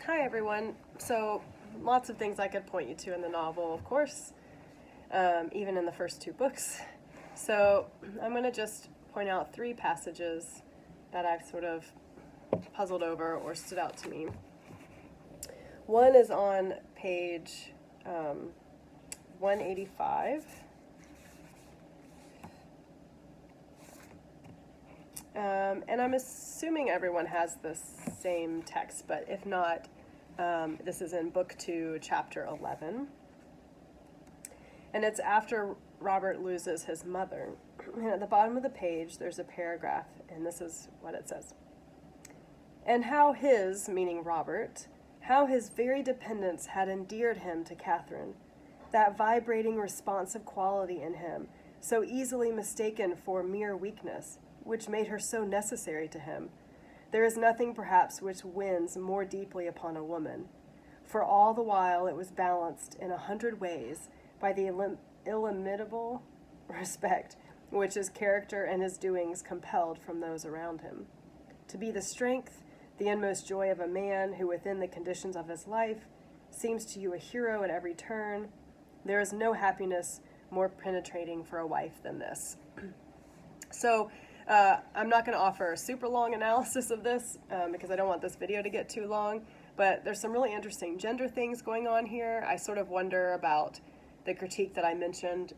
Hi everyone. So, lots of things I could point you to in the novel, of course, even in the first two books. So, I'm going to just point out three passages that I've sort of puzzled over or stood out to me. One is on page 185. And I'm assuming everyone has the same text, but if not, this is in Book 2, Chapter 11. And it's after Robert loses his mother. And at the bottom of the page, there's a paragraph, and this is what it says. And how his, meaning Robert, how his very dependence had endeared him to Catherine, that vibrating responsive quality in him, so easily mistaken for mere weakness, which made her so necessary to him. There is nothing, perhaps, which wins more deeply upon a woman, for all the while it was balanced in 100 ways by the illimitable respect which his character and his doings compelled from those around him. To be the strength, the inmost joy of a man who, within the conditions of his life, seems to you a hero at every turn, there is no happiness more penetrating for a wife than this. So, I'm not going to offer a super long analysis of this because I don't want this video to get too long, but there's some really interesting gender things going on here. I sort of wonder about the critique that I mentioned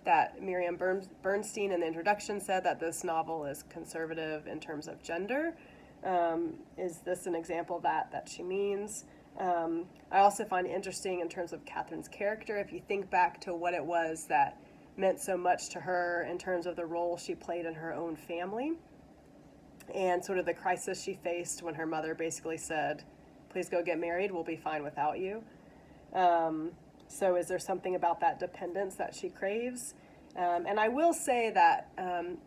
that Miriam Bernstein in the introduction said that this novel is conservative in terms of gender. Is this an example of that she means? I also find it interesting in terms of Catherine's character. If you think back to what it was that meant so much to her in terms of the role she played in her own family and sort of the crisis she faced when her mother basically said, please go get married, we'll be fine without you. So is there something about that dependence that she craves? And I will say that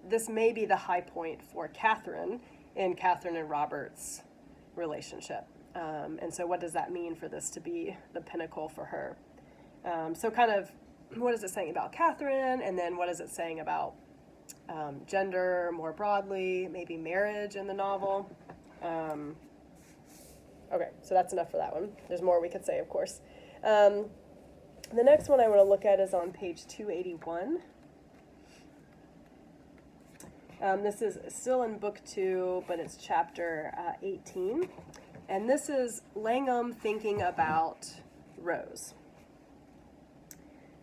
this may be the high point for Catherine in Catherine and Robert's relationship. And so what does that mean for this to be the pinnacle for her? So kind of, what is it saying about Catherine? And then what is it saying about gender more broadly, maybe marriage in the novel? Okay, so that's enough for that one. There's more we could say, of course. The next one I want to look at is on page 281. This is still in Book 2, but it's chapter 18. And this is Langham thinking about Rose.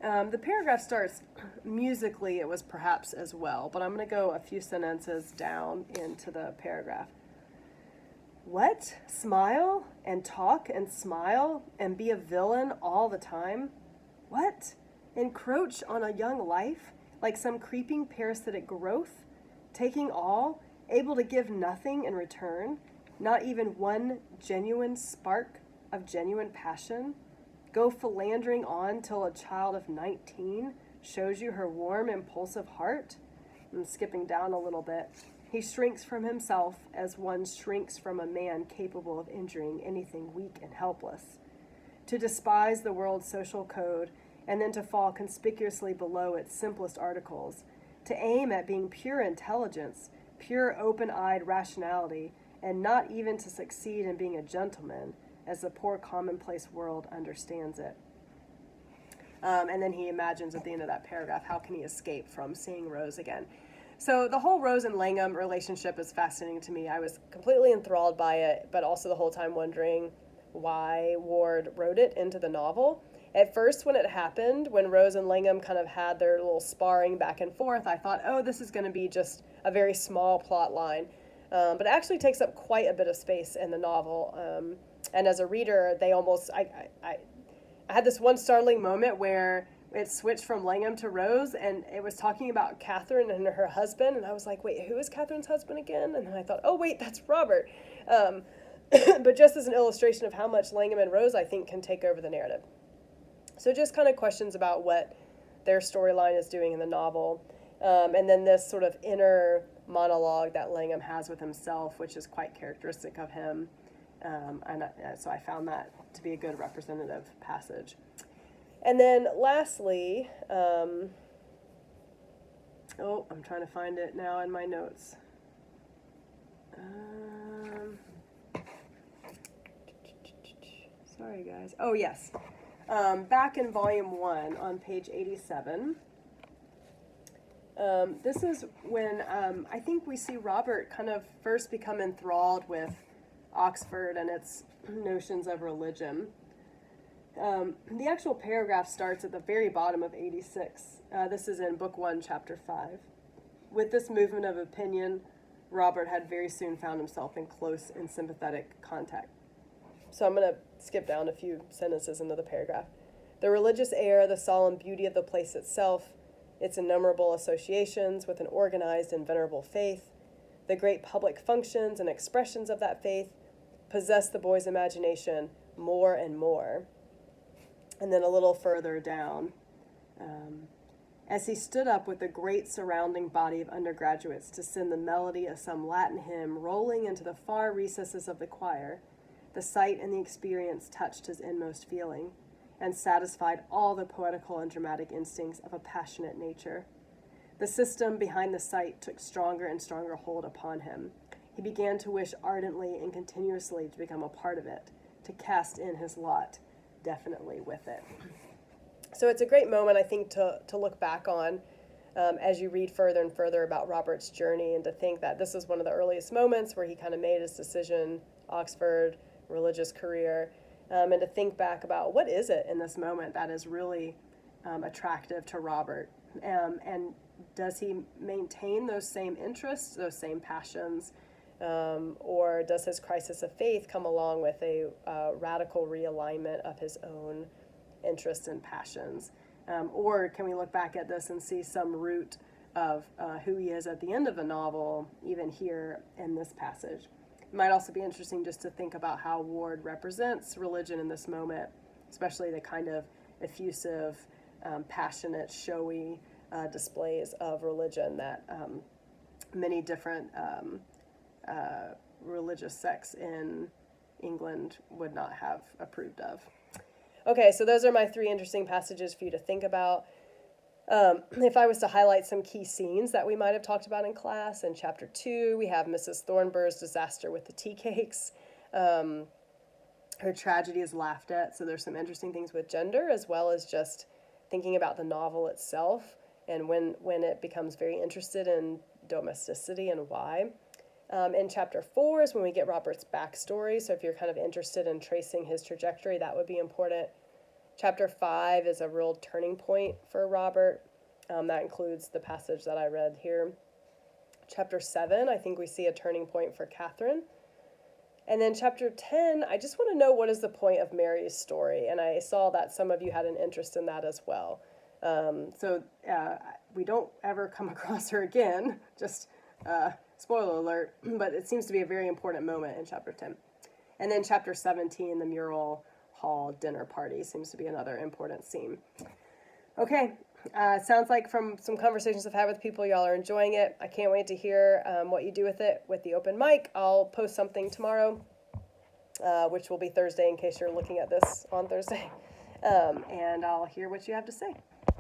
The paragraph starts, musically it was perhaps as well, but I'm going to go a few sentences down into the paragraph. What? Smile and talk and smile and be a villain all the time? What? Encroach on a young life like some creeping parasitic growth? Taking all, able to give nothing in return, not even one genuine spark of genuine passion? Go philandering on till a child of 19 shows you her warm, impulsive heart? I'm skipping down a little bit. He shrinks from himself as one shrinks from a man capable of injuring anything weak and helpless. To despise the world's social code and then to fall conspicuously below its simplest articles. To aim at being pure intelligence, pure open-eyed rationality, and not even to succeed in being a gentleman, as the poor commonplace world understands it. And then he imagines at the end of that paragraph, how can he escape from seeing Rose again? So the whole Rose and Langham relationship is fascinating to me. I was completely enthralled by it, but also the whole time wondering why Ward wrote it into the novel. At first, when it happened, when Rose and Langham kind of had their little sparring back and forth, I thought, oh, this is going to be just a very small plot line. But it actually takes up quite a bit of space in the novel. And as a reader, I had this one startling moment where it switched from Langham to Rose, and it was talking about Catherine and her husband, and I was like, wait, who is Catherine's husband again? And then I thought, oh, wait, that's Robert. But just as an illustration of how much Langham and Rose, I think, can take over the narrative. So just kind of questions about what their storyline is doing in the novel. And then this sort of inner monologue that Langham has with himself, which is quite characteristic of him. So I found that to be a good representative passage. And then lastly, I'm trying to find it now in my notes. Sorry, guys. Oh, yes. Back in volume 1 on page 87. This is when I think we see Robert kind of first become enthralled with Oxford and its notions of religion. The actual paragraph starts at the very bottom of 86. This is in Book 1, Chapter 5. With this movement of opinion, Robert had very soon found himself in close and sympathetic contact. So I'm going to skip down a few sentences into the paragraph. The religious air, the solemn beauty of the place itself, its innumerable associations with an organized and venerable faith, the great public functions and expressions of that faith, possessed the boy's imagination more and more. And then a little further down, as he stood up with a great surrounding body of undergraduates to send the melody of some Latin hymn rolling into the far recesses of the choir, the sight and the experience touched his inmost feeling and satisfied all the poetical and dramatic instincts of a passionate nature. The system behind the sight took stronger and stronger hold upon him. He began to wish ardently and continuously to become a part of it, to cast in his lot definitely with it. So it's a great moment, I think, to look back on as you read further and further about Robert's journey, and to think that this is one of the earliest moments where he kind of made his decision, Oxford, religious career, and to think back about what is it in this moment that is really attractive to Robert, and does he maintain those same interests, those same passions, or does his crisis of faith come along with a radical realignment of his own interests and passions? Or can we look back at this and see some root of who he is at the end of the novel, even here in this passage? It might also be interesting just to think about how Ward represents religion in this moment, especially the kind of effusive, passionate, showy displays of religion that many different religious sects in England would not have approved of. Okay, so those are my 3 interesting passages for you to think about. If I was to highlight some key scenes that we might have talked about in class, in Chapter 2, we have Mrs. Thornbur's disaster with the tea cakes. Her tragedy is laughed at, so there's some interesting things with gender, as well as just thinking about the novel itself and when it becomes very interested in domesticity and why. In Chapter 4 is when we get Robert's backstory, so if you're kind of interested in tracing his trajectory, that would be important. Chapter 5 is a real turning point for Robert. That includes the passage that I read here. Chapter 7, I think we see a turning point for Catherine. And then Chapter 10, I just want to know what is the point of Mary's story, and I saw that some of you had an interest in that as well. So we don't ever come across her again, just spoiler alert, but it seems to be a very important moment in Chapter 10. And then Chapter 17, the mural hall dinner party, seems to be another important scene. Okay, sounds like from some conversations I've had with people, y'all are enjoying it. I can't wait to hear what you do with it with the open mic. I'll post something tomorrow, which will be Thursday in case you're looking at this on Thursday, and I'll hear what you have to say.